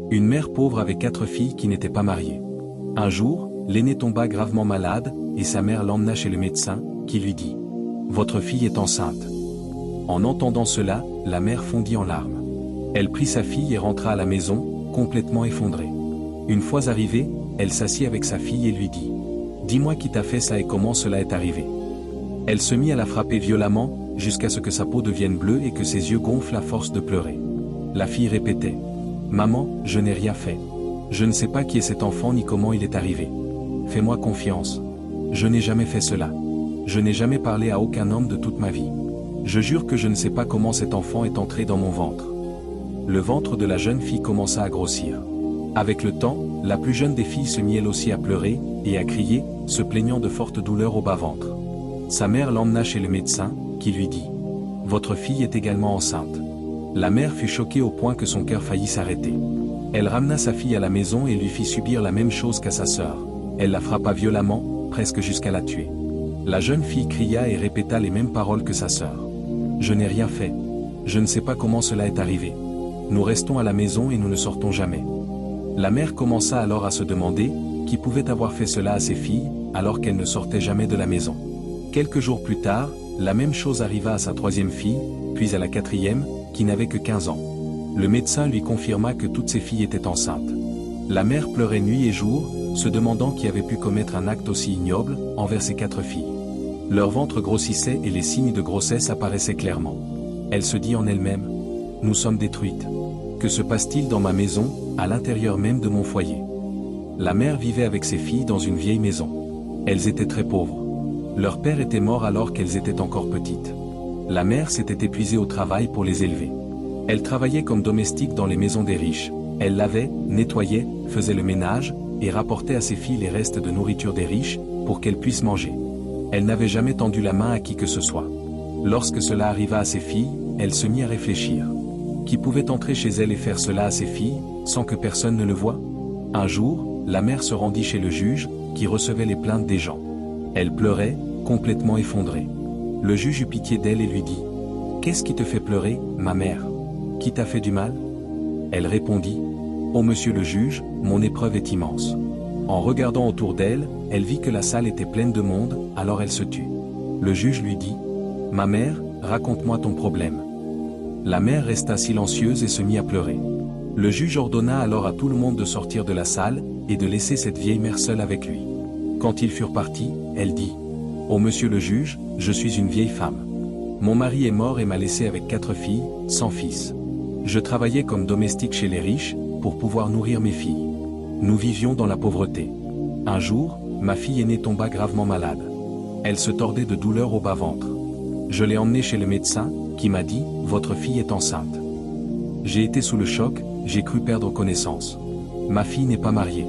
Une mère pauvre avait 4 filles qui n'étaient pas mariées. Un jour, l'aînée tomba gravement malade, et sa mère l'emmena chez le médecin, qui lui dit « Votre fille est enceinte ». En entendant cela, la mère fondit en larmes. Elle prit sa fille et rentra à la maison, complètement effondrée. Une fois arrivée, elle s'assit avec sa fille et lui dit « Dis-moi qui t'a fait ça et comment cela est arrivé ». Elle se mit à la frapper violemment, jusqu'à ce que sa peau devienne bleue et que ses yeux gonflent à force de pleurer. La fille répétait « Maman, je n'ai rien fait. Je ne sais pas qui est cet enfant ni comment il est arrivé. Fais-moi confiance. Je n'ai jamais fait cela. Je n'ai jamais parlé à aucun homme de toute ma vie. Je jure que je ne sais pas comment cet enfant est entré dans mon ventre. » Le ventre de la jeune fille commença à grossir. Avec le temps, la plus jeune des filles se mit elle aussi à pleurer, et à crier, se plaignant de fortes douleurs au bas-ventre. Sa mère l'emmena chez le médecin, qui lui dit « Votre fille est également enceinte ». La mère fut choquée au point que son cœur faillit s'arrêter. Elle ramena sa fille à la maison et lui fit subir la même chose qu'à sa sœur. Elle la frappa violemment, presque jusqu'à la tuer. La jeune fille cria et répéta les mêmes paroles que sa sœur. « Je n'ai rien fait. Je ne sais pas comment cela est arrivé. Nous restons à la maison et nous ne sortons jamais. » La mère commença alors à se demander qui pouvait avoir fait cela à ses filles, alors qu'elles ne sortaient jamais de la maison. Quelques jours plus tard, la même chose arriva à sa 3e fille, puis à la 4e, qui n'avait que 15 ans. Le médecin lui confirma que toutes ses filles étaient enceintes. La mère pleurait nuit et jour, se demandant qui avait pu commettre un acte aussi ignoble envers ses 4 filles. Leur ventre grossissait et les signes de grossesse apparaissaient clairement. Elle se dit en elle-même « Nous sommes détruites. Que se passe-t-il dans ma maison, à l'intérieur même de mon foyer ?» La mère vivait avec ses filles dans une vieille maison. Elles étaient très pauvres. Leur père était mort alors qu'elles étaient encore petites. La mère s'était épuisée au travail pour les élever. Elle travaillait comme domestique dans les maisons des riches. Elle lavait, nettoyait, faisait le ménage, et rapportait à ses filles les restes de nourriture des riches, pour qu'elles puissent manger. Elle n'avait jamais tendu la main à qui que ce soit. Lorsque cela arriva à ses filles, elle se mit à réfléchir. Qui pouvait entrer chez elle et faire cela à ses filles, sans que personne ne le voie? Un jour, la mère se rendit chez le juge, qui recevait les plaintes des gens. Elle pleurait, complètement effondrée. Le juge eut pitié d'elle et lui dit « Qu'est-ce qui te fait pleurer, ma mère? Qui t'a fait du mal ?» Elle répondit « Oh monsieur le juge, mon épreuve est immense. » En regardant autour d'elle, elle vit que la salle était pleine de monde, alors elle se tut. Le juge lui dit « Ma mère, raconte-moi ton problème. » La mère resta silencieuse et se mit à pleurer. Le juge ordonna alors à tout le monde de sortir de la salle, et de laisser cette vieille mère seule avec lui. Quand ils furent partis, elle dit « Oh monsieur le juge, je suis une vieille femme. Mon mari est mort et m'a laissé avec 4 filles, sans fils. Je travaillais comme domestique chez les riches, pour pouvoir nourrir mes filles. Nous vivions dans la pauvreté. Un jour, ma fille aînée tomba gravement malade. Elle se tordait de douleur au bas-ventre. Je l'ai emmenée chez le médecin, qui m'a dit « Votre fille est enceinte ». J'ai été sous le choc, j'ai cru perdre connaissance. Ma fille n'est pas mariée.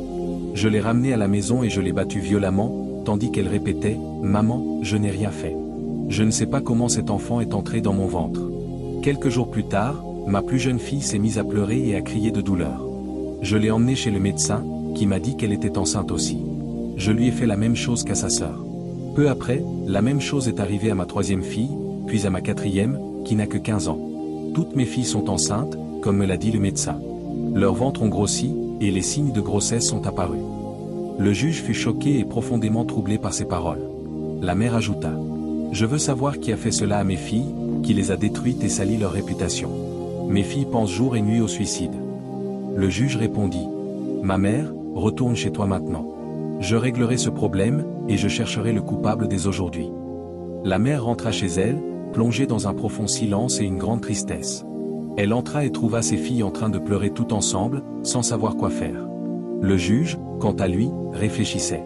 Je l'ai ramenée à la maison et je l'ai battue violemment, tandis qu'elle répétait « Maman, je n'ai rien fait. Je ne sais pas comment cet enfant est entré dans mon ventre. » Quelques jours plus tard, ma plus jeune fille s'est mise à pleurer et à crier de douleur. Je l'ai emmenée chez le médecin, qui m'a dit qu'elle était enceinte aussi. Je lui ai fait la même chose qu'à sa sœur. Peu après, la même chose est arrivée à ma 3e fille, puis à ma 4e, qui n'a que 15 ans. Toutes mes filles sont enceintes, comme me l'a dit le médecin. Leurs ventres ont grossi, et les signes de grossesse sont apparus. Le juge fut choqué et profondément troublé par ces paroles. La mère ajouta « Je veux savoir qui a fait cela à mes filles, qui les a détruites et sali leur réputation. Mes filles pensent jour et nuit au suicide. » Le juge répondit « Ma mère, retourne chez toi maintenant. Je réglerai ce problème, et je chercherai le coupable dès aujourd'hui. » La mère rentra chez elle, plongée dans un profond silence et une grande tristesse. Elle entra et trouva ses filles en train de pleurer toutes ensemble, sans savoir quoi faire. Le juge, quant à lui, réfléchissait.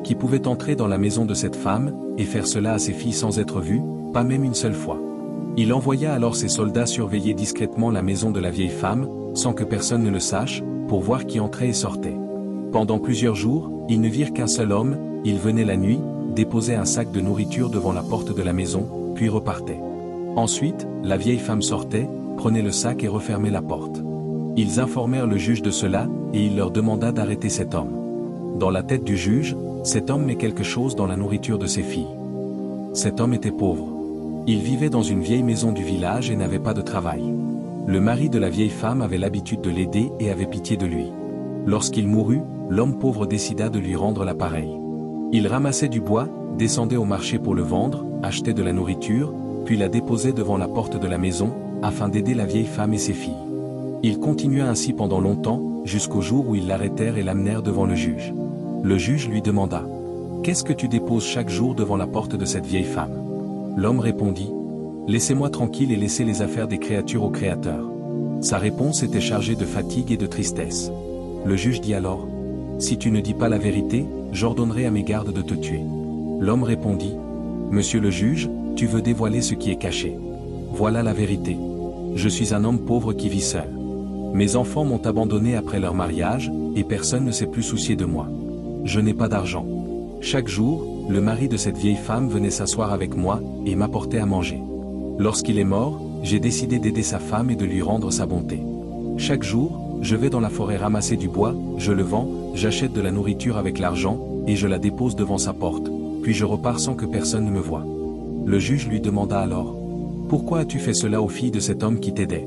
Qui pouvait entrer dans la maison de cette femme, et faire cela à ses filles sans être vu, pas même une seule fois. Il envoya alors ses soldats surveiller discrètement la maison de la vieille femme, sans que personne ne le sache, pour voir qui entrait et sortait. Pendant plusieurs jours, ils ne virent qu'un seul homme, il venait la nuit, déposait un sac de nourriture devant la porte de la maison, puis repartait. Ensuite, la vieille femme sortait, prenait le sac et refermait la porte. Ils informèrent le juge de cela, et il leur demanda d'arrêter cet homme. Dans la tête du juge, cet homme met quelque chose dans la nourriture de ses filles. Cet homme était pauvre. Il vivait dans une vieille maison du village et n'avait pas de travail. Le mari de la vieille femme avait l'habitude de l'aider et avait pitié de lui. Lorsqu'il mourut, l'homme pauvre décida de lui rendre l'appareil. Il ramassait du bois, descendait au marché pour le vendre, achetait de la nourriture, puis la déposait devant la porte de la maison, afin d'aider la vieille femme et ses filles. Il continua ainsi pendant longtemps, jusqu'au jour où ils l'arrêtèrent et l'amenèrent devant le juge. Le juge lui demanda: « Qu'est-ce que tu déposes chaque jour devant la porte de cette vieille femme ?» L'homme répondit: « Laissez-moi tranquille et laissez les affaires des créatures au Créateur. » Sa réponse était chargée de fatigue et de tristesse. Le juge dit alors: « Si tu ne dis pas la vérité, j'ordonnerai à mes gardes de te tuer. » L'homme répondit: « Monsieur le juge, tu veux dévoiler ce qui est caché. Voilà la vérité. Je suis un homme pauvre qui vit seul. Mes enfants m'ont abandonné après leur mariage, et personne ne s'est plus soucié de moi. Je n'ai pas d'argent. Chaque jour, le mari de cette vieille femme venait s'asseoir avec moi, et m'apportait à manger. Lorsqu'il est mort, j'ai décidé d'aider sa femme et de lui rendre sa bonté. Chaque jour, je vais dans la forêt ramasser du bois, je le vends, j'achète de la nourriture avec l'argent, et je la dépose devant sa porte, puis je repars sans que personne ne me voie. » Le juge lui demanda alors: « Pourquoi as-tu fait cela aux filles de cet homme qui t'aidait ?»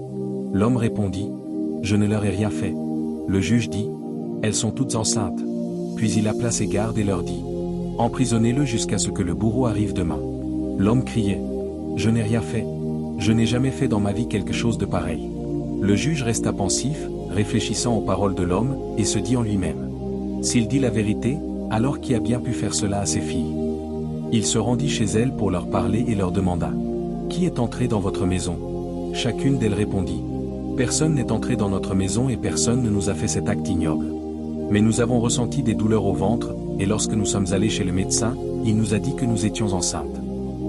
L'homme répondit: « Je ne leur ai rien fait. » Le juge dit: « Elles sont toutes enceintes. » Puis il appela ses gardes et leur dit: « Emprisonnez-le jusqu'à ce que le bourreau arrive demain. » L'homme criait: « Je n'ai rien fait. Je n'ai jamais fait dans ma vie quelque chose de pareil. » Le juge resta pensif, réfléchissant aux paroles de l'homme, et se dit en lui-même: « S'il dit la vérité, alors qui a bien pu faire cela à ses filles ?» Il se rendit chez elles pour leur parler et leur demanda: « Qui est entré dans votre maison ?» Chacune d'elles répondit: « Personne n'est entré dans notre maison et personne ne nous a fait cet acte ignoble. Mais nous avons ressenti des douleurs au ventre, et lorsque nous sommes allés chez le médecin, il nous a dit que nous étions enceintes.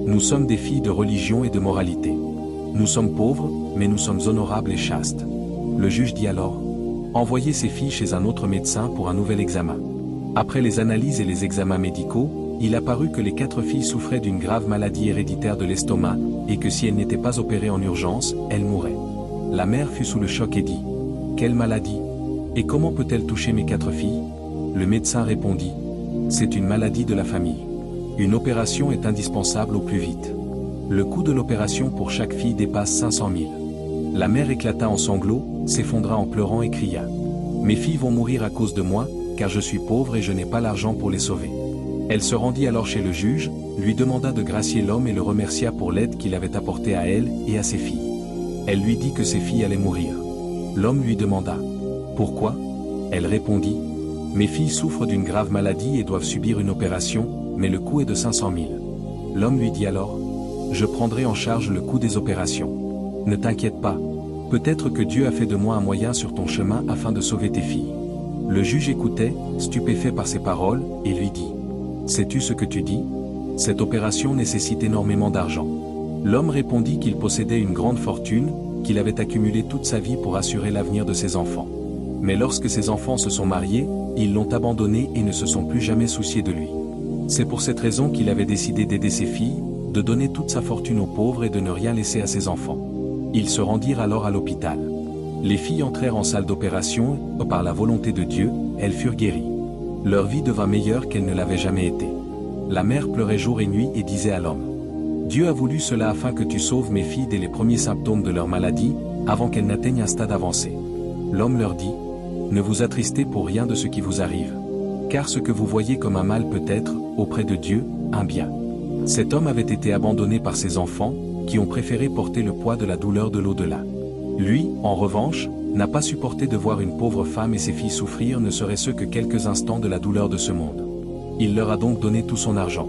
Nous sommes des filles de religion et de moralité. Nous sommes pauvres, mais nous sommes honorables et chastes. » Le juge dit alors: « Envoyez ces filles chez un autre médecin pour un nouvel examen. » Après les analyses et les examens médicaux, il apparut que les 4 filles souffraient d'une grave maladie héréditaire de l'estomac, et que si elles n'étaient pas opérées en urgence, elles mourraient. La mère fut sous le choc et dit: « Quelle maladie? Et comment peut-elle toucher mes 4 filles ?» Le médecin répondit: « C'est une maladie de la famille. Une opération est indispensable au plus vite. Le coût de l'opération pour chaque fille dépasse 500 000. » La mère éclata en sanglots, s'effondra en pleurant et cria: « Mes filles vont mourir à cause de moi, car je suis pauvre et je n'ai pas l'argent pour les sauver. » Elle se rendit alors chez le juge, lui demanda de gracier l'homme et le remercia pour l'aide qu'il avait apportée à elle et à ses filles. Elle lui dit que ses filles allaient mourir. L'homme lui demanda: « Pourquoi ?» Elle répondit: « Mes filles souffrent d'une grave maladie et doivent subir une opération, mais le coût est de 500 000. » L'homme lui dit alors: « Je prendrai en charge le coût des opérations. Ne t'inquiète pas. Peut-être que Dieu a fait de moi un moyen sur ton chemin afin de sauver tes filles. » Le juge écoutait, stupéfait par ces paroles, et lui dit: « Sais-tu ce que tu dis? Cette opération nécessite énormément d'argent. » L'homme répondit qu'il possédait une grande fortune, qu'il avait accumulée toute sa vie pour assurer l'avenir de ses enfants. Mais lorsque ses enfants se sont mariés, ils l'ont abandonné et ne se sont plus jamais souciés de lui. C'est pour cette raison qu'il avait décidé d'aider ses filles, de donner toute sa fortune aux pauvres et de ne rien laisser à ses enfants. Ils se rendirent alors à l'hôpital. Les filles entrèrent en salle d'opération, et par la volonté de Dieu, elles furent guéries. Leur vie devint meilleure qu'elle ne l'avait jamais été. La mère pleurait jour et nuit et disait à l'homme: « Dieu a voulu cela afin que tu sauves mes filles dès les premiers symptômes de leur maladie, avant qu'elles n'atteignent un stade avancé. » L'homme leur dit: « Ne vous attristez pour rien de ce qui vous arrive. Car ce que vous voyez comme un mal peut être, auprès de Dieu, un bien. » Cet homme avait été abandonné par ses enfants, qui ont préféré porter le poids de la douleur de l'au-delà. Lui, en revanche, n'a pas supporté de voir une pauvre femme et ses filles souffrir ne serait-ce que quelques instants de la douleur de ce monde. Il leur a donc donné tout son argent.